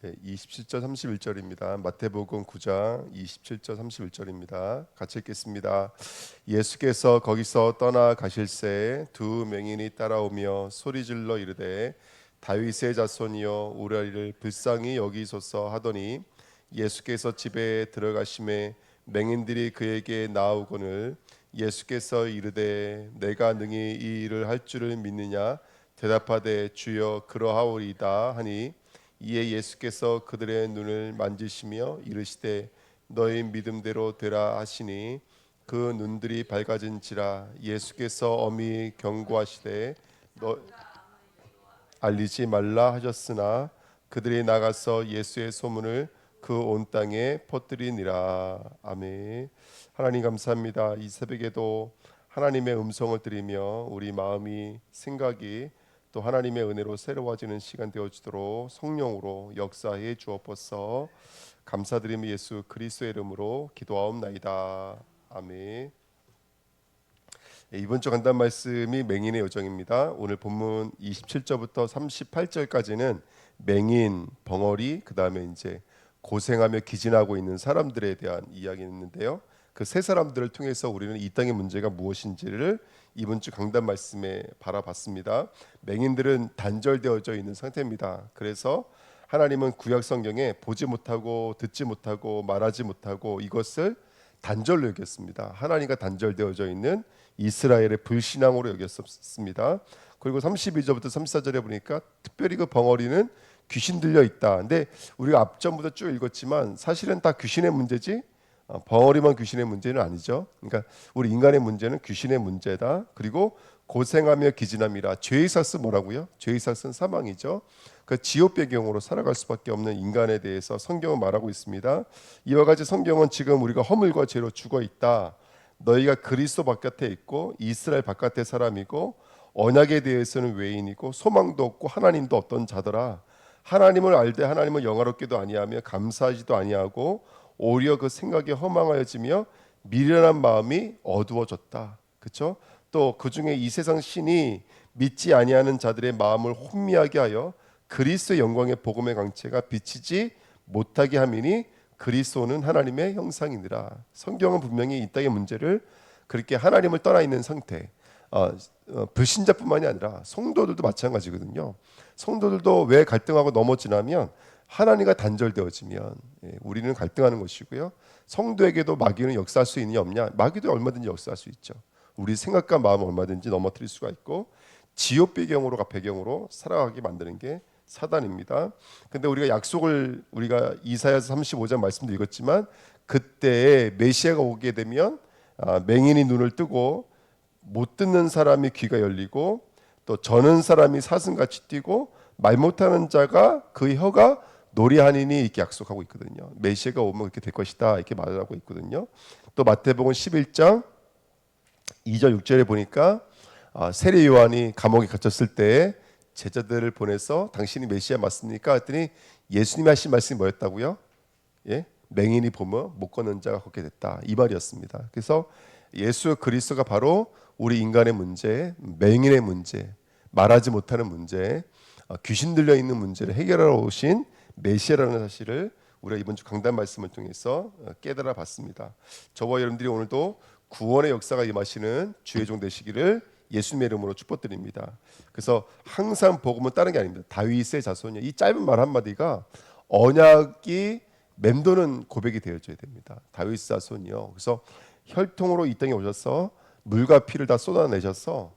네, 27절 31절입니다. 마태복음 9장 27절 31절입니다. 같이 읽겠습니다. 예수께서 거기서 떠나 가실새 두 맹인이 따라오며 소리질러 이르되 다윗의 자손이여 우리를 불쌍히 여기소서 하더니 예수께서 집에 들어가심에 맹인들이 그에게 나아오거늘 예수께서 이르되 내가 능히 이 일을 할 줄을 믿느냐 대답하되 주여 그러하오리이다 하니 이에 예수께서 그들의 눈을 만지시며 이르시되 너희 믿음대로 되라 하시니 그 눈들이 밝아진지라. 예수께서 엄히 경고하시되 너 알리지 말라 하셨으나 그들이 나가서 예수의 소문을 그 온 땅에 퍼뜨리니라. 아멘. 하나님 감사합니다. 이 새벽에도 하나님의 음성을 들으며 우리 마음이 생각이 또 하나님의 은혜로 새로워지는 시간 되어주도록 성령으로 역사해 주옵소서. 감사드리며 예수 그리스도의 이름으로 기도하옵나이다. 아멘. 이번 주 간단 말씀이 맹인의 요정입니다. 오늘 본문 27절부터 38절까지는 맹인, 벙어리, 그 다음에 이제 고생하며 기진하고 있는 사람들에 대한 이야기가 있는데요. 그 세 사람들을 통해서 우리는 이 땅의 문제가 무엇인지를 이번 주 강단 말씀에 바라봤습니다. 맹인들은 단절되어져 있는 상태입니다. 그래서 하나님은 구약 성경에 보지 못하고 듣지 못하고 말하지 못하고 이것을 단절로 여겼습니다. 하나님과 단절되어져 있는 이스라엘의 불신앙으로 여겼습니다. 그리고 32절부터 34절에 보니까 특별히 그 벙어리는 귀신 들려 있다. 근데 우리가 앞전부터 쭉 읽었지만 사실은 다 귀신의 문제지 벙어리만 귀신의 문제는 아니죠. 그러니까 우리 인간의 문제는 귀신의 문제다. 그리고 고생하며 기진함이라. 죄의 삭은 뭐라고요? 죄의 삭은 사망이죠. 그 지옥 배경으로 살아갈 수밖에 없는 인간에 대해서 성경은 말하고 있습니다. 이와 같이 성경은 지금 우리가 허물과 죄로 죽어 있다. 너희가 그리스도 바깥에 있고 이스라엘 바깥의 사람이고 언약에 대해서는 외인이고 소망도 없고 하나님도 없던 자더라. 하나님을 알되 하나님을 영화롭게도 아니하며 감사하지도 아니하고 오히려 그 생각이 허망하여지며 미련한 마음이 어두워졌다. 그렇죠? 또 그중에 이 세상 신이 믿지 아니하는 자들의 마음을 혼미하게 하여 그리스도의 영광의 복음의 강체가 비치지 못하게 함이니 그리스도는 하나님의 형상이니라. 성경은 분명히 이 땅의 문제를 그렇게 하나님을 떠나 있는 상태, 불신자뿐만이 아니라 성도들도 마찬가지거든요. 성도들도 왜 갈등하고 넘어지냐면 하나님과 단절되어지면 우리는 갈등하는 것이고요. 성도에게도 마귀는 역사할 수 있느냐 없냐? 마귀도 얼마든지 역사할 수 있죠. 우리 생각과 마음을 얼마든지 넘어뜨릴 수가 있고 지옥 배경으로 살아가게 만드는 게 사단입니다. 근데 우리가 이사야서 35장 말씀도 읽었지만 그때 메시아가 오게 되면 맹인이 눈을 뜨고 못 듣는 사람이 귀가 열리고 또 저는 사람이 사슴같이 뛰고 말 못하는 자가 그 혀가 노래하니니 이렇게 약속하고 있거든요. 메시아가 오면 그렇게 될 것이다 이렇게 말하고 있거든요. 또 마태복음 11장 2절 6절에 보니까 세례 요한이 감옥에 갇혔을 때 제자들을 보내서 당신이 메시아 맞습니까? 했더니 예수님이 하신 말씀이 뭐였다고요? 예? 맹인이 보면 못 걷는 자가 걷게 됐다 이 말이었습니다. 그래서 예수 그리스도가 바로 우리 인간의 문제, 맹인의 문제, 말하지 못하는 문제, 귀신 들려 있는 문제를 해결하러 오신 메시아라는 사실을 우리가 이번 주 강단 말씀을 통해서 깨달아 봤습니다. 저와 여러분들이 오늘도 구원의 역사가 임하시는 주의 종 되시기를 예수님의 이름으로 축복드립니다. 그래서 항상 복음은 다른 게 아닙니다. 다윗의 자손이요. 이 짧은 말 한마디가 언약이 맴도는 고백이 되어져야 됩니다. 다윗의 자손이요. 그래서 혈통으로 이 땅에 오셔서 물과 피를 다 쏟아내셔서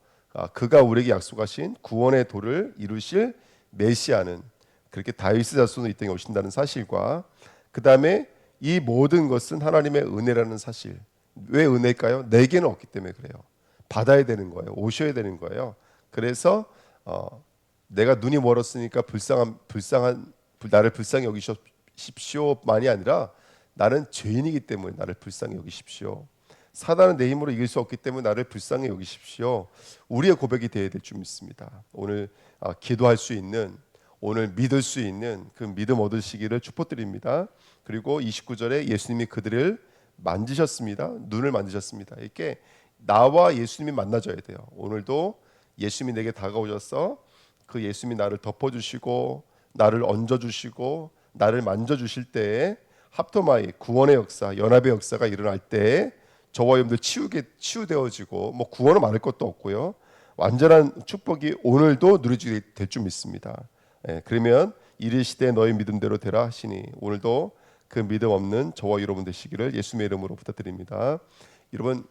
그가 우리에게 약속하신 구원의 도를 이루실 메시아는 그렇게 다윗의 자손으로 이 땅에 오신다는 사실과 그 다음에 이 모든 것은 하나님의 은혜라는 사실. 왜 은혜일까요? 내게는 없기 때문에 그래요. 받아야 되는 거예요. 오셔야 되는 거예요. 그래서 내가 눈이 멀었으니까 나를 불쌍히 여기십시오만이 아니라 나는 죄인이기 때문에 나를 불쌍히 여기십시오. 사단은 내 힘으로 이길 수 없기 때문에 나를 불쌍히 여기십시오. 우리의 고백이 되어야 될 줄 믿습니다. 오늘 기도할 수 있는 오늘 믿을 수 있는 그 믿음 얻으시기를 축복드립니다. 그리고 29절에 예수님이 그들을 만지셨습니다. 눈을 만지셨습니다. 이렇게 나와 예수님이 만나줘야 돼요. 오늘도 예수님이 내게 다가오셔서 그 예수님이 나를 덮어주시고 나를 얹어주시고 나를 만져주실 때에 합토마이 구원의 역사, 연합의 역사가 일어날 때 저와 여러분들 치유되어지고 뭐 구원을 말할 것도 없고요. 완전한 축복이 오늘도 누려지게 될 줄 믿습니다. 그러면 이르시되 너희 믿음대로 되라 하시니 오늘도 그 믿음 없는 저와 여러분 되시기를 예수님의 이름으로 부탁드립니다. 여러분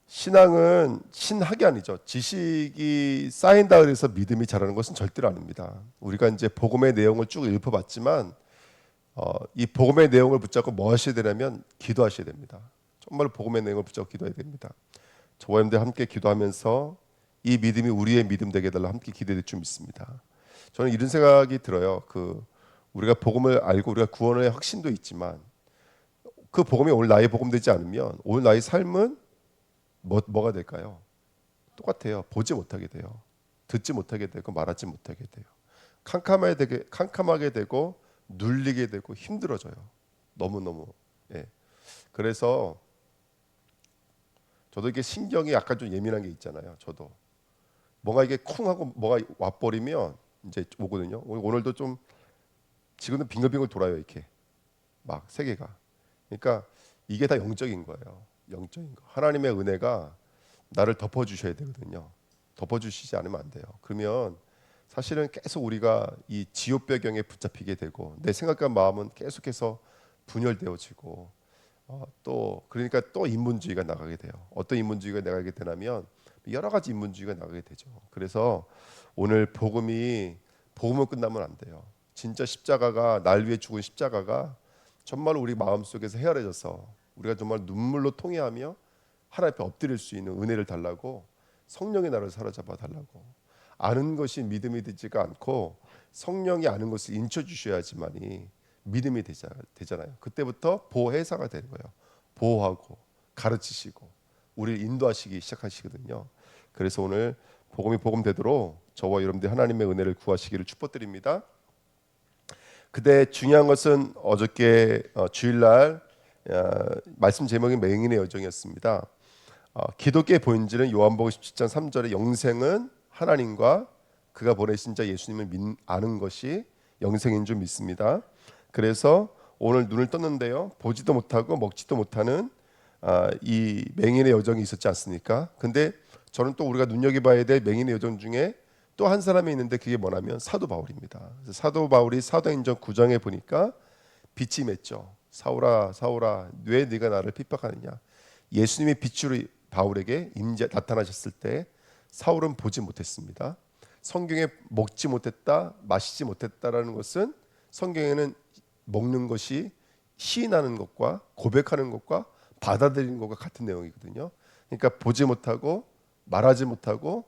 신앙은 신학이 아니죠. 지식이 쌓인다 그래서 믿음이 자라는 것은 절대로 아닙니다. 우리가 이제 복음의 내용을 쭉 읊어봤지만 이 복음의 내용을 붙잡고 뭐 하셔야 되냐면 기도하셔야 됩니다. 정말 복음의 내용을 붙잡고 기도해야 됩니다. 저와 여러분들 함께 기도하면서 이 믿음이 우리의 믿음 되게 해달라 함께 기도될 줄 믿습니다. 저는 이런 생각이 들어요. 우리가 복음을 알고 우리가 구원의 확신도 있지만 그 복음이 오늘 나의 복음 되지 않으면 오늘 나의 삶은 뭐가 될까요? 똑같아요. 보지 못하게 돼요. 듣지 못하게 되고 말하지 못하게 돼요. 캄캄하게 되고 눌리게 되고 힘들어져요. 너무너무. 예. 그래서 저도 이게 신경이 약간 좀 예민한 게 있잖아요. 저도 뭔가 이게 쿵하고 뭐가 와버리면 이제 오거든요. 오늘도 좀 지금은 빙글빙글 돌아요. 이렇게 막 세계가. 그러니까 이게 다 영적인 거예요. 영적인 거. 하나님의 은혜가 나를 덮어주셔야 되거든요. 덮어주시지 않으면 안 돼요. 그러면 사실은 계속 우리가 이 지옥 배경에 붙잡히게 되고 내 생각과 마음은 계속해서 분열되어지고 또 그러니까 또 인문주의가 나가게 돼요. 어떤 인문주의가 나가게 되냐면 여러 가지 인문주의가 나가게 되죠. 그래서 오늘 복음은 끝나면 안 돼요. 진짜 십자가가 날 위해 죽은 십자가가 정말 우리 마음속에서 헤아려져서 우리가 정말 눈물로 통회하며 하나님 앞에 엎드릴 수 있는 은혜를 달라고 성령의 나를 사로잡아 달라고 아는 것이 믿음이 되지가 않고 성령이 아는 것을 인쳐 주셔야지만이 믿음이 되잖아요. 그때부터 보혜사가 되는 거예요. 보호하고 가르치시고 우리를 인도하시기 시작하시거든요. 그래서 오늘 복음이 복음 되도록 저와 여러분들 하나님의 은혜를 구하시기를 축복드립니다. 근데 중요한 것은 어저께 주일날 말씀 제목이 맹인의 여정이었습니다. 기독교의 본질은 요한복음 17장 3절에 영생은 하나님과 그가 보내신 자 예수님을 아는 것이 영생인 줄 믿습니다. 그래서 오늘 눈을 떴는데요. 보지도 못하고 먹지도 못하는 이 맹인의 여정이 있었지 않습니까? 근데 저는 또 우리가 눈여겨봐야 될 맹인의 여정 중에 또 한 사람이 있는데 그게 뭐냐면 사도 바울입니다. 사도 바울이 사도행전 9장에 보니까 빛이 맺죠. 사울아 사울아 왜 네가 나를 핍박하느냐. 예수님의 빛으로 바울에게 나타나셨을 때 사울은 보지 못했습니다. 성경에 먹지 못했다 마시지 못했다라는 것은 성경에는 먹는 것이 시인하는 것과 고백하는 것과 받아들이는 것과 같은 내용이거든요. 그러니까 보지 못하고 말하지 못하고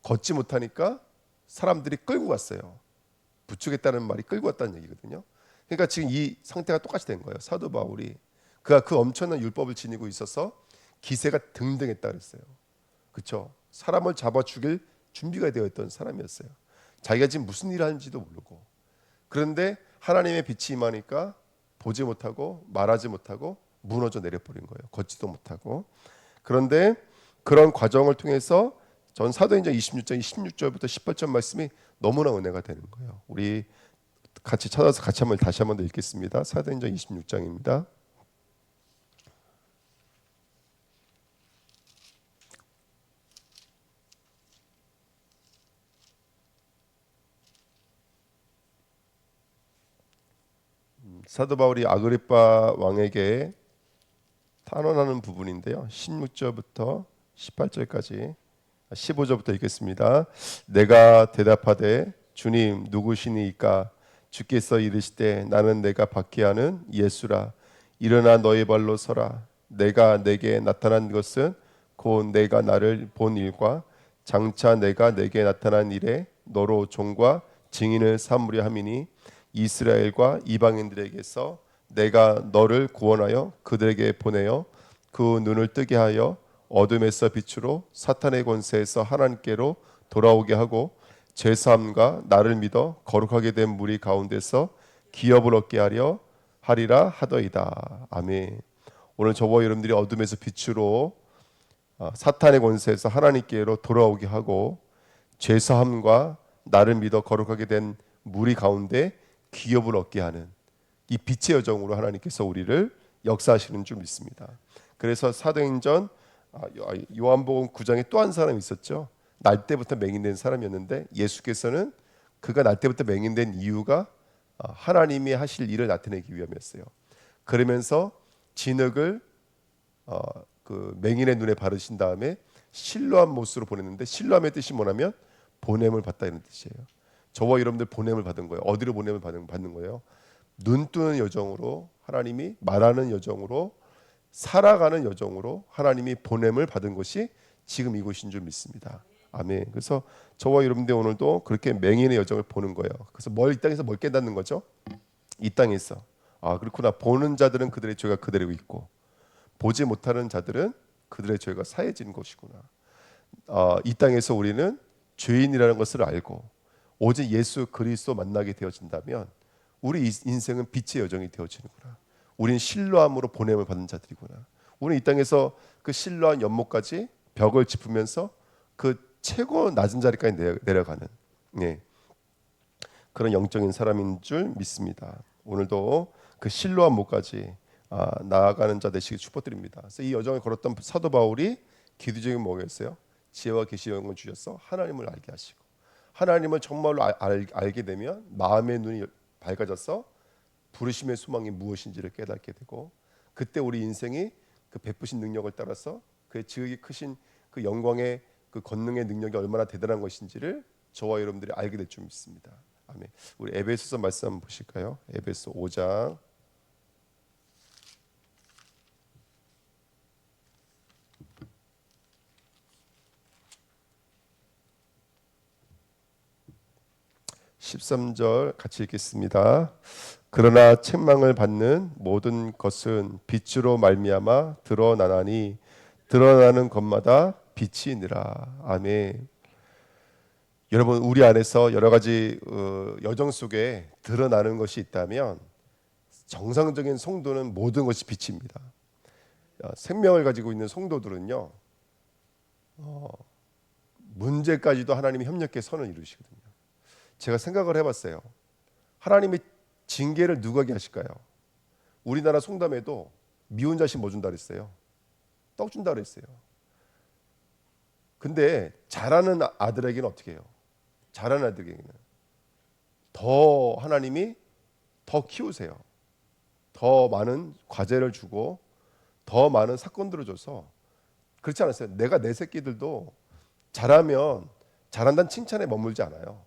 걷지 못하니까 사람들이 끌고 갔어요. 부추겠다는 말이 끌고 갔다는 얘기거든요. 그러니까 지금 이 상태가 똑같이 된 거예요. 사도 바울이 그가 그 엄청난 율법을 지니고 있어서 기세가 등등했다 그랬어요. 그렇죠? 사람을 잡아 죽일 준비가 되어 있던 사람이었어요. 자기가 지금 무슨 일을 하는지도 모르고. 그런데 하나님의 빛이 임하니까 보지 못하고 말하지 못하고 무너져 내려버린 거예요. 걷지도 못하고. 그런데 그런 과정을 통해서 전 사도행전 26장 16절부터 18절 말씀이 너무나 은혜가 되는 거예요. 우리 같이 찾아서 다시 한번 더 읽겠습니다. 사도행전 26장입니다. 사도 바울이 아그리빠 왕에게 탄원하는 부분인데요. 16절부터 18절까지 15절부터 읽겠습니다. 내가 대답하되 주님 누구시니까 주께서 이르시되 나는 내가 받게 하는 예수라. 일어나 너의 발로 서라. 내가 내게 나타난 것은 곧 내가 나를 본 일과 장차 내가 내게 나타난 일에 너로 종과 증인을 삼으려 함이니 이스라엘과 이방인들에게서 내가 너를 구원하여 그들에게 보내어 그 눈을 뜨게 하여 어둠에서 빛으로 사탄의 권세에서 하나님께로 돌아오게 하고 죄사함과 나를 믿어 거룩하게 된 무리 가운데서 기업을 얻게 하리라 하더이다. 아멘. 오늘 저와 여러분들이 어둠에서 빛으로 사탄의 권세에서 하나님께로 돌아오게 하고 죄사함과 나를 믿어 거룩하게 된 무리 가운데 기업을 얻게 하는 이 빛의 여정으로 하나님께서 우리를 역사하시는 줄 믿습니다. 그래서 사도행전 요한복음 9장에 또 한 사람이 있었죠. 날 때부터 맹인된 사람이었는데 예수께서는 그가 날 때부터 맹인된 이유가 하나님이 하실 일을 나타내기 위함이었어요. 그러면서 진흙을 그 맹인의 눈에 바르신 다음에 실로암 못으로 보냈는데 실로암의 뜻이 뭐냐면 보냄을 받다 이런 뜻이에요. 저와 여러분들 보냄을 받은 거예요. 어디로 보냄을 받는 거예요? 눈 뜨는 여정으로 하나님이 말하는 여정으로 살아가는 여정으로 하나님이 보냄을 받은 것이 지금 이곳인 줄 믿습니다. 아멘. 그래서 저와 여러분들 오늘도 그렇게 맹인의 여정을 보는 거예요. 그래서 이 땅에서 뭘 깨닫는 거죠? 이 땅에서 그렇구나. 보는 자들은 그들의 죄가 그대로 있고 보지 못하는 자들은 그들의 죄가 사해진 것이구나. 이 땅에서 우리는 죄인이라는 것을 알고 오직 예수 그리스도 만나게 되어진다면 우리 인생은 빛의 여정이 되어지는구나. 우린 신뢰함으로 보냄을 받는 자들이구나. 우리는 이 땅에서 그 신뢰한 연못까지 벽을 짚으면서 그 최고 낮은 자리까지 내려가는 그런 영적인 사람인 줄 믿습니다. 오늘도 그 신뢰한 못까지 나아가는 자 되시길 축복드립니다. 그래서 이 여정을 걸었던 사도 바울이 기도적인 뭐겠어요? 지혜와 계시를 주셔서 하나님을 알게 하시고 하나님을 정말로 알게 되면 마음의 눈이 밝아져서 부르심의 소망이 무엇인지를 깨닫게 되고 그때 우리 인생이 그 베푸신 능력을 따라서 그의 지극히 크신 그 영광의 그 권능의 능력이 얼마나 대단한 것인지를 저와 여러분들이 알게 될 줄 믿습니다. 아멘. 우리 에베소서 말씀 한번 보실까요? 에베소 5장 13절 같이 읽겠습니다. 그러나 책망을 받는 모든 것은 빛으로 말미암아 드러나나니 드러나는 것마다 빛이 있느라. 아멘. 여러분 우리 안에서 여러 가지 여정 속에 드러나는 것이 있다면 정상적인 성도는 모든 것이 빛입니다. 생명을 가지고 있는 성도들은요 문제까지도 하나님이 협력해 선을 이루시거든요. 제가 생각을 해봤어요. 하나님이 징계를 누구에게 하실까요? 우리나라 송담에도 미운 자식 뭐 준다 그랬어요? 떡 준다 그랬어요. 근데 잘하는 아들에게는 어떻게 해요? 잘하는 아들에게는 더 하나님이 더 키우세요. 더 많은 과제를 주고 더 많은 사건들을 줘서 그렇지 않았어요? 내가 내 새끼들도 잘하면 잘한다는 칭찬에 머물지 않아요.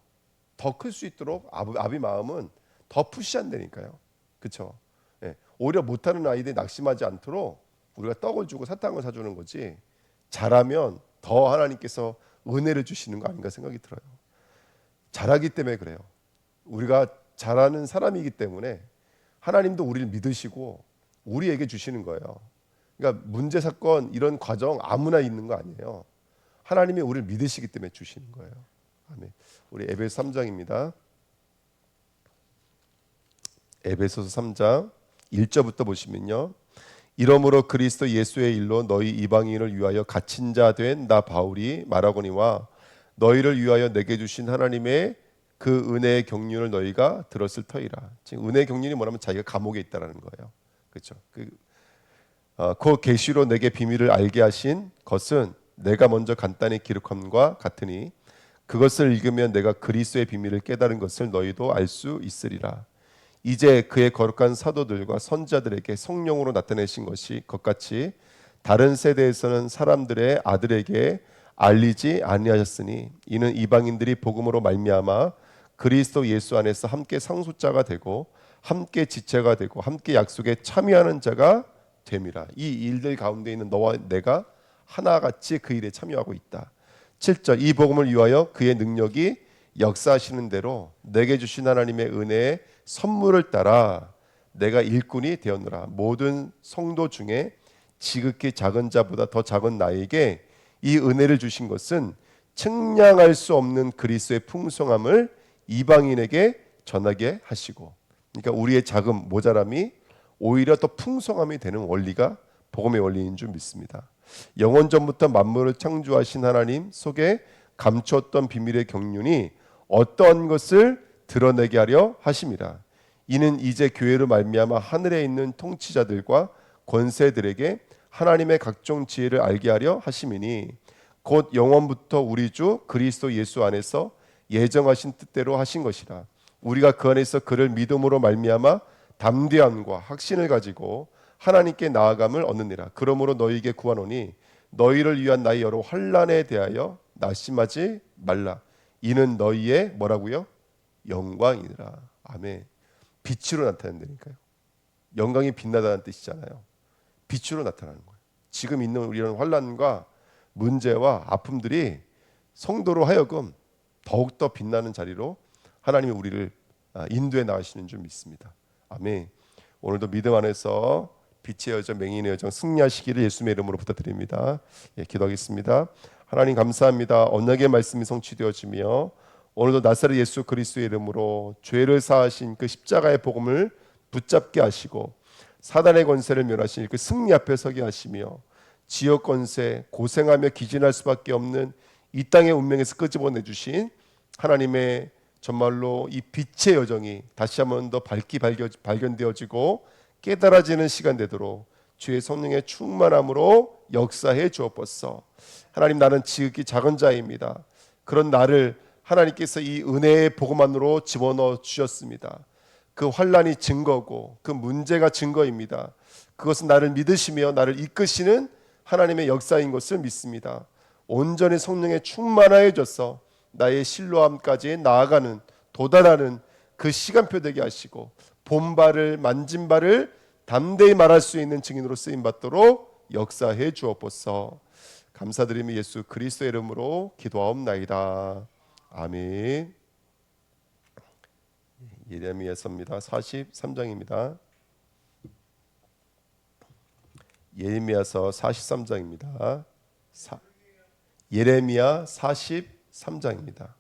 더 클 수 있도록 아비 마음은 더 푸시한다니까요. 그렇죠? 예. 오히려 못하는 아이들이 낙심하지 않도록 우리가 떡을 주고 사탕을 사주는 거지 잘하면 더 하나님께서 은혜를 주시는 거 아닌가 생각이 들어요. 잘하기 때문에 그래요. 우리가 잘하는 사람이기 때문에 하나님도 우리를 믿으시고 우리에게 주시는 거예요. 그러니까 문제 사건 이런 과정 아무나 있는 거 아니에요. 하나님이 우리를 믿으시기 때문에 주시는 거예요. 아멘. 우리 에베소 3장입니다. 에베소서 3장 1절부터 보시면요. 이러므로 그리스도 예수의 일로 너희 이방인을 위하여 갇힌 자 된 나 바울이 말하거니와 너희를 위하여 내게 주신 하나님의 그 은혜의 경륜을 너희가 들었을 터이라. 지금 은혜의 경륜이 뭐냐면 자기가 감옥에 있다라는 거예요. 그렇죠? 그 계시로 내게 비밀을 알게 하신 것은 내가 먼저 간단히 기록함과 같으니 그것을 읽으면 내가 그리스도의 비밀을 깨달은 것을 너희도 알 수 있으리라. 이제 그의 거룩한 사도들과 선지자들에게 성령으로 나타내신 것이 것같이 다른 세대에서는 사람들의 아들에게 알리지 아니하셨으니 이는 이방인들이 복음으로 말미암아 그리스도 예수 안에서 함께 상속자가 되고 함께 지체가 되고 함께 약속에 참여하는 자가 됨이라. 이 일들 가운데 있는 너와 내가 하나같이 그 일에 참여하고 있다. 7절 이 복음을 위하여 그의 능력이 역사하시는 대로 내게 주신 하나님의 은혜의 선물을 따라 내가 일꾼이 되었노라. 모든 성도 중에 지극히 작은 자보다 더 작은 나에게 이 은혜를 주신 것은 측량할 수 없는 그리스도의 풍성함을 이방인에게 전하게 하시고, 그러니까 우리의 작은 모자람이 오히려 더 풍성함이 되는 원리가 복음의 원리인 줄 믿습니다. 영원 전부터 만물을 창조하신 하나님 속에 감추었던 비밀의 경륜이 어떤 것을 드러내게 하려 하심이라. 이는 이제 교회로 말미암아 하늘에 있는 통치자들과 권세들에게 하나님의 각종 지혜를 알게 하려 하심이니 곧 영원부터 우리 주 그리스도 예수 안에서 예정하신 뜻대로 하신 것이라. 우리가 그 안에서 그를 믿음으로 말미암아 담대함과 확신을 가지고 하나님께 나아감을 얻느니라. 그러므로 너희에게 구하노니 너희를 위한 나의 여러 환난에 대하여 낙심하지 말라. 이는 너희의 뭐라고요? 영광이니라. 아멘. 빛으로 나타낸다니까요. 영광이 빛나다는 뜻이잖아요. 빛으로 나타나는 거예요. 지금 있는 우리는 환난과 문제와 아픔들이 성도로 하여금 더욱더 빛나는 자리로 하나님이 우리를 인도해 나가시는 줄 믿습니다. 아멘. 오늘도 믿음 안에서 빛의 여정, 맹인의 여정 승리하시기를 예수님의 이름으로 부탁드립니다. 예, 기도하겠습니다. 하나님 감사합니다. 언약의 말씀이 성취되어지며 오늘도 나사렛 예수 그리스도의 이름으로 죄를 사하신 그 십자가의 복음을 붙잡게 하시고 사단의 권세를 멸하신 그 승리 앞에 서게 하시며 지역 권세 고생하며 기진할 수밖에 없는 이 땅의 운명에서 끄집어내 주신 하나님의 정말로 이 빛의 여정이 다시 한번 더 밝게 발견되어지고 깨달아지는 시간 되도록 주의 성령의 충만함으로 역사해 주옵소서. 하나님, 나는 지극히 작은 자입니다. 그런 나를 하나님께서 이 은혜의 복음 안으로 집어넣어 주셨습니다. 그 환난이 증거고 그 문제가 증거입니다. 그것은 나를 믿으시며 나를 이끄시는 하나님의 역사인 것을 믿습니다. 온전히 성령에 충만하여 져서 나의 신뢰함까지 나아가는 도달하는 그 시간표 되게 하시고 본바를 만진 바를 담대히 말할 수 있는 증인으로 쓰임 받도록 역사해 주옵소서. 감사드리며 예수 그리스도의 이름으로 기도하옵나이다. 아멘. 예레미야서입니다. 43장입니다. 예레미야서 43장입니다. 예레미야 43장입니다.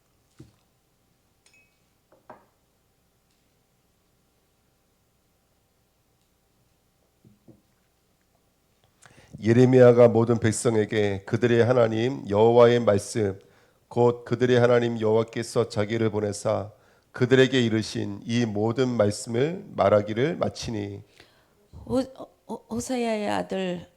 예레미야가 모든 백성에게 그들의 하나님 여호와의 말씀 곧 그들의 하나님 여호와께서 자기를 보내사 그들에게 이르신 이 모든 말씀을 말하기를 마치니 호사야의 아들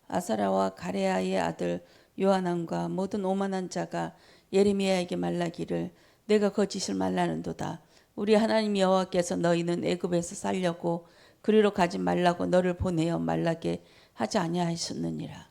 아사랴와 가레아의 아들 요하난과 모든 오만한 자가 예레미야에게 말하기를 내가 거짓을 말라는도다. 우리 하나님 여호와께서 너희는 애굽에서 살려고 그리로 가지 말라고 너를 보내어 말라게 하지 아니하셨느니라.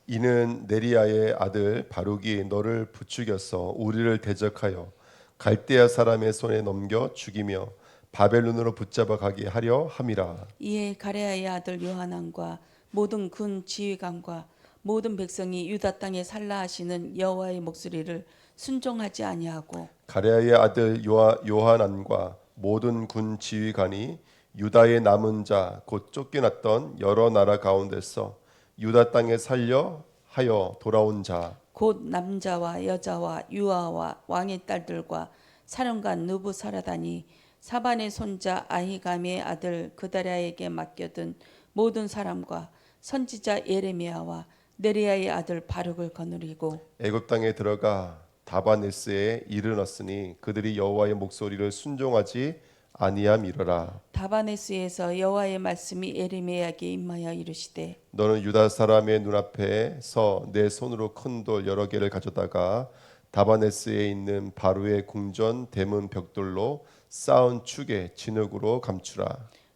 이는 네리야의 아들 바룩이 너를 부추겨서 우리를 대적하여 갈대아 사람의 손에 넘겨 죽이며 바벨론으로 붙잡아 가게 하려 함이라. 이에 가레아의 아들 요하난과 모든 군 지휘관과 모든 백성이 유다 땅에 살라 하시는 여호와의 목소리를 순종하지 아니하고 가레아의 아들 요하난과 모든 군 지휘관이 유다의 남은 자 곧 쫓겨났던 여러 나라 가운데서 유다 땅에 살려 하여 돌아온 자 곧 남자와 여자와 유아와 왕의 딸들과 사령관 느부사라단이 사반의 손자 아히감의 아들 그다랴에게 맡겨둔 모든 사람과 선지자 예레미야와 네리야의 아들 바룩을 거느리고 애굽 땅에 들어가 다바네스에 이르렀으니 그들이 여호와의 목소리를 순종하지 아니함이러라. 다바네스에서 여호와의 말씀이 예레미야에게 임하여 이르시되 너는 유다 사람의 눈앞에서 내 손으로 큰 돌 여러 개를 가져다가 다바네스에 있는 바루의 궁전 대문 벽돌로 쌓은 축의 진흙으로 감추라.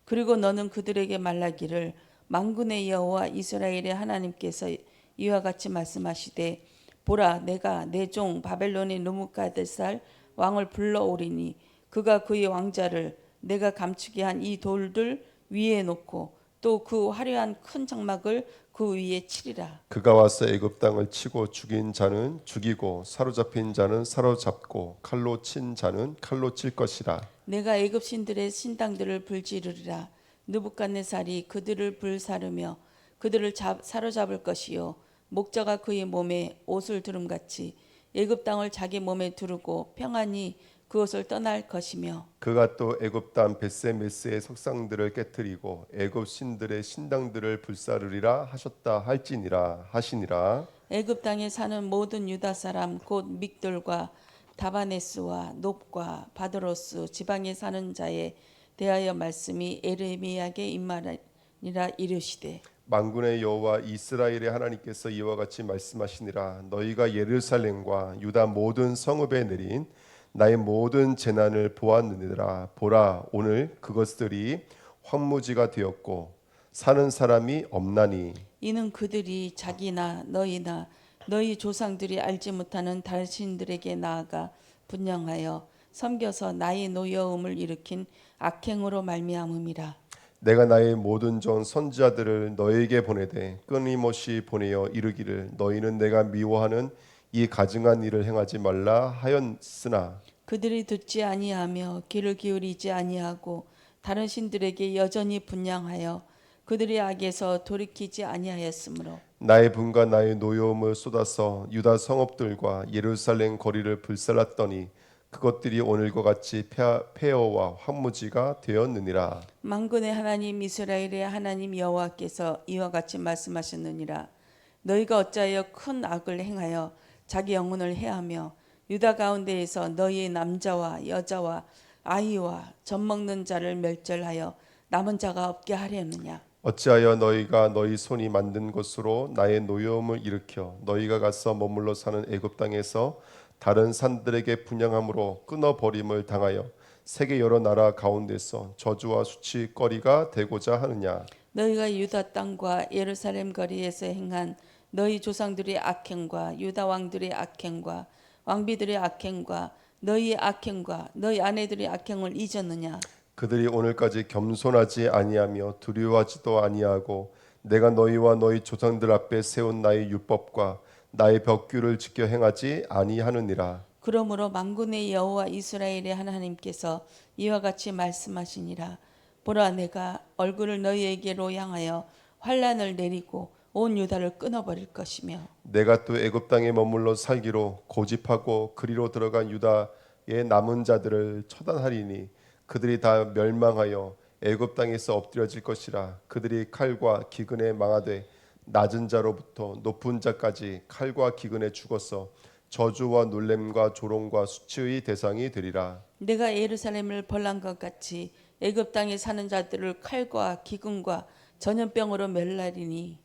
그리고 너는 그들에게 말하기를 만군의 여호와 이스라엘의 하나님께서 이와 같이 말씀하시되 보라 내가 내 종 바벨론의 느부갓네살 왕을 불러오리니 그가 그의 왕자를 내가 감추게 한 이 돌들 위에 놓고 또 그 화려한 큰 장막을 그 위에 치리라. 그가 와서 애굽 땅을 치고 죽인 자는 죽이고 사로잡힌 자는 사로잡고 칼로 친 자는 칼로 칠 것이라. 내가 애굽 신들의 신당들을 불지르리라. 느부갓네살이 그들을 불사르며 그들을 사로잡을 것이요 목자가 그의 몸에 옷을 두름같이 애굽 땅을 자기 몸에 두르고 평안히 그것을 떠날 것이며 그가 또 애굽 땅 벳세메스의 석상들을 깨뜨리고 애굽 신들의 신당들을 불사르리라 하셨다 할지니라 하시니라. 애굽 땅에 사는 모든 유다 사람 곧 믹돌과 다바네스와 놉과 바드로스 지방에 사는 자에 대하여 말씀이 에레미야에게 임하니라 이르시되 만군의 여호와 이스라엘의 하나님께서 이와 같이 말씀하시니라. 너희가 예루살렘과 유다 모든 성읍에 내린 나의 모든 재난을 보았느니라. 보라, 오늘 그것들이 황무지가 되었고 사는 사람이 없나니 이는 그들이 자기나 너희나 너희 조상들이 알지 못하는 다른 신들에게 나아가 분양하여 섬겨서 나의 노여움을 일으킨 악행으로 말미암음이라. 내가 나의 모든 전 선지자들을 너에게 보내되 끊임없이 보내어 이르기를 너희는 내가 미워하는 이 가증한 일을 행하지 말라 하였으나 그들이 듣지 아니하며 귀를 기울이지 아니하고 다른 신들에게 여전히 분양하여 그들의 악에서 돌이키지 아니하였으므로 나의 분과 나의 노여움을 쏟아서 유다 성읍들과 예루살렘 거리를 불살랐더니 그것들이 오늘과 같이 폐허와 황무지가 되었느니라. 만군의 하나님 이스라엘의 하나님 여호와께서 이와 같이 말씀하셨느니라. 너희가 어찌하여 큰 악을 행하여 자기 영혼을 해하며 유다 가운데에서 너희의 남자와 여자와 아이와 젖먹는 자를 멸절하여 남은 자가 없게 하려느냐. 어찌하여 너희가 너희 손이 만든 것으로 나의 노여움을 일으켜 너희가 가서 머물러 사는 애굽 땅에서 다른 산들에게 분양함으로 끊어버림을 당하여 세계 여러 나라 가운데서 저주와 수치거리가 되고자 하느냐. 너희가 유다 땅과 예루살렘 거리에서 행한 너희 조상들의 악행과 유다 왕들의 악행과 왕비들의 악행과 너희의 악행과 너희 아내들의 악행을 잊었느냐. 그들이 오늘까지 겸손하지 아니하며 두려워하지도 아니하고 내가 너희와 너희 조상들 앞에 세운 나의 율법과 나의 벽규를 지켜 행하지 아니하느니라. 그러므로 만군의 여호와 이스라엘의 하나님께서 이와 같이 말씀하시니라. 보라, 내가 얼굴을 너희에게로 향하여 환란을 내리고 온 유다를 끊어버릴 것이며 내가 또 애굽 땅에 머물러 살기로 고집하고 그리로 들어간 유다의 남은 자들을 처단하리니 그들이 다 멸망하여 애굽 땅에서 엎드려질 것이라. 그들이 칼과 기근에 망하되 낮은 자로부터 높은 자까지 칼과 기근에 죽어서 저주와 놀램과 조롱과 수치의 대상이 되리라. 내가 예루살렘을 벌한 것 같이 애굽 땅에 사는 자들을 칼과 기근과 전염병으로 멸하리니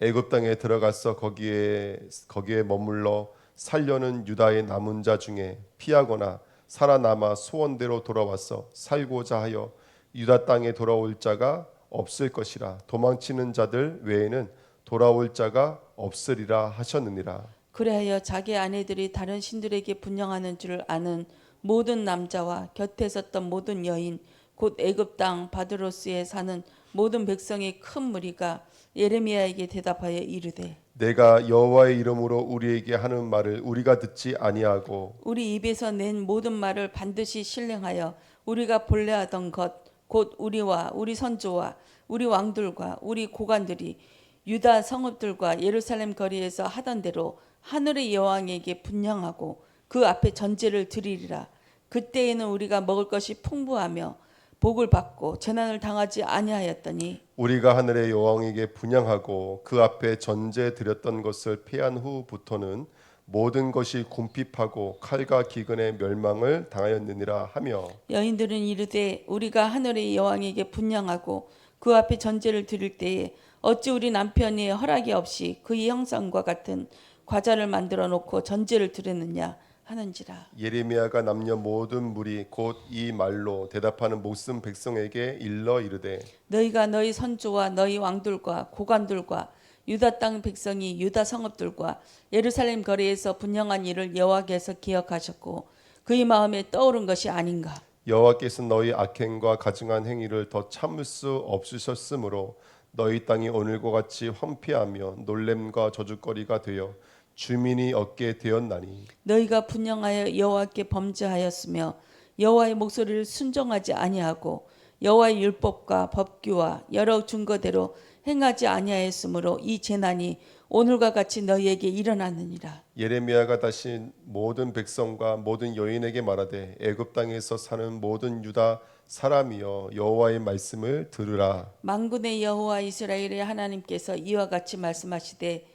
애굽 땅에 들어가서 거기에 머물러 살려는 유다의 남은 자 중에 피하거나 살아남아 소원대로 돌아와서 살고자 하여 유다 땅에 돌아올 자가 없을 것이라. 도망치는 자들 외에는 돌아올 자가 없으리라 하셨느니라. 그래하여 자기 아내들이 다른 신들에게 분양하는 줄 아는 모든 남자와 곁에 섰던 모든 여인 곧 애굽 땅 바드로스에 사는 모든 백성의 큰 무리가 예레미야에게 대답하여 이르되 내가 여호와의 이름으로 우리에게 하는 말을 우리가 듣지 아니하고 우리 입에서 낸 모든 말을 반드시 실행하여 우리가 본래 하던 것 곧 우리와 우리 선조와 우리 왕들과 우리 고관들이 유다 성읍들과 예루살렘 거리에서 하던 대로 하늘의 여왕에게 분양하고 그 앞에 전제를 드리리라. 그때에는 우리가 먹을 것이 풍부하며 복을 받고 재난을 당하지 아니하였더니 우리가 하늘의 여왕에게 분양하고 그 앞에 전제 드렸던 것을 패한 후부터는 모든 것이 궁핍하고 칼과 기근의 멸망을 당하였느니라 하며 여인들은 이르되 우리가 하늘의 여왕에게 분양하고 그 앞에 전제를 드릴 때에 어찌 우리 남편이 허락이 없이 그의 형상과 같은 과자를 만들어 놓고 전제를 드렸느냐 하는지라. 예레미야가 남녀 모든 무리 곧 이 말로 대답하는 목숨 백성에게 일러 이르되 너희가 너희 선조와 너희 왕들과 고관들과 유다 땅 백성이 유다 성읍들과 예루살렘 거리에서 분양한 일을 여호와께서 기억하셨고 그의 마음에 떠오른 것이 아닌가. 여호와께서 너희 악행과 가증한 행위를 더 참을 수 없으셨으므로 너희 땅이 오늘과 같이 황폐하며 놀램과 저주거리가 되어 주민이 얻게 되었나니 너희가 분양하여 여호와께 범죄하였으며 여호와의 목소리를 순종하지 아니하고 여호와의 율법과 법규와 여러 증거대로 행하지 아니하였으므로 이 재난이 오늘과 같이 너희에게 일어나느니라. 예레미야가 다시 모든 백성과 모든 여인에게 말하되 애굽 땅에서 사는 모든 유다 사람이여 여호와의 말씀을 들으라. 만군의 여호와 이스라엘의 하나님께서 이와 같이 말씀하시되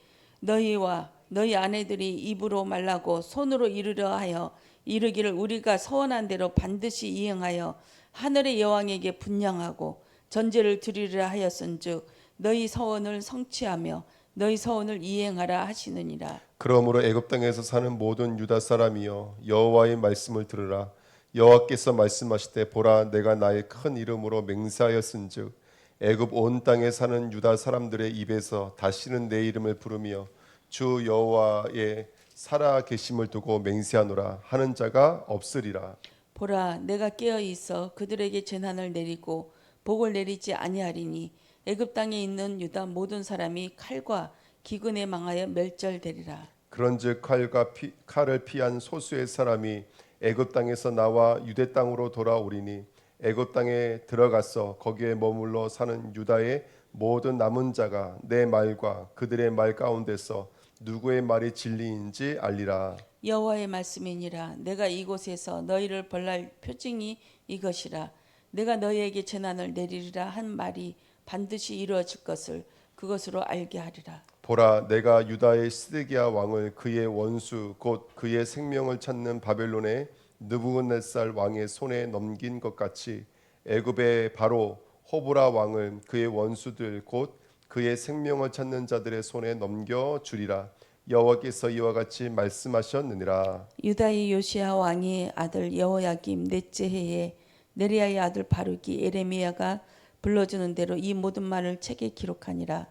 너희와 너희 아내들이 입으로 말라고 손으로 이르려 하여 이르기를 우리가 서원한 대로 반드시 이행하여 하늘의 여왕에게 분양하고 전제를 드리리라 하였은즉 너희 서원을 성취하며 너희 서원을 이행하라 하시느니라. 그러므로 애굽 땅에서 사는 모든 유다 사람이여 여호와의 말씀을 들으라. 여호와께서 말씀하시되 보라 내가 나의 큰 이름으로 맹세하였은즉 애굽 온 땅에 사는 유다 사람들의 입에서 다시는 내 이름을 부르며 주 여호와의 살아 계심을 두고 맹세하노라 하는 자가 없으리라. 보라 내가 깨어 있어 그들에게 재난을 내리고 복을 내리지 아니하리니 애굽 땅에 있는 유다 모든 사람이 칼과 기근에 망하여 멸절되리라. 그런즉 칼을 피한 소수의 사람이 애굽 땅에서 나와 유대 땅으로 돌아오리니 애굽 땅에 들어가서 거기에 머물러 사는 유다의 모든 남은 자가 내 말과 그들의 말 가운데서 누구의 말이 진리인지 알리라. 여호와의 말씀이니라. 내가 이곳에서 너희를 벌할 표징이 이것이라. 내가 너희에게 재난을 내리리라 한 말이 반드시 이루어질 것을 그것으로 알게 하리라. 보라 내가 유다의 시드기야 왕을 그의 원수 곧 그의 생명을 찾는 바벨론의 느부갓네살 왕의 손에 넘긴 것 같이 애굽의 바로 호브라 왕을 그의 원수들 곧 그의 생명을 찾는 자들의 손에 넘겨 주리라. 여호와께서 이와 같이 말씀하셨느니라. 유다의 요시야 왕의 아들 여호야김 넷째 해에 네리야의 아들 바룩이 예레미야가 불러주는 대로 이 모든 말을 책에 기록하니라.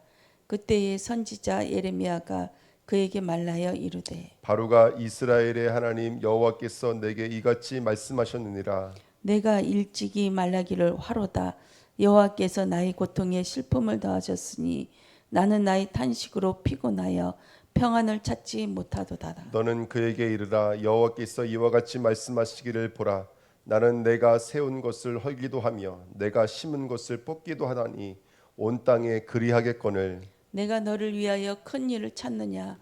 그때의 선지자 예레미야가 그에게 말하여 이르되 바로가 이스라엘의 하나님 여호와께서 내게 이같이 말씀하셨느니라. 내가 일찍이 말하기를 화로다. 여호와께서 나의 고통에 슬픔을 더하셨으니 나는 나의 탄식으로 피곤하여 평안을 찾지 못하도다. 너는 그에게 이르라. 여호와께서 이와 같이 말씀하시기를 보라. 나는 내가 세운 것을 헐기도 하며 내가 심은 것을 뽑기도 하나니 온 땅에 그리하겠거늘. 내가 너를 위하여 큰 일을 찾느냐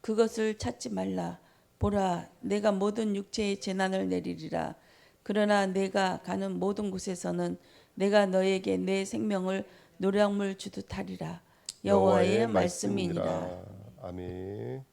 그것을 찾지 말라. 보라 내가 모든 육체에 재난을 내리리라. 그러나 내가 가는 모든 곳에서는 내가 너에게 내 생명을 노량물 주듯 하리라. 여호와의 말씀이니라. 아멘.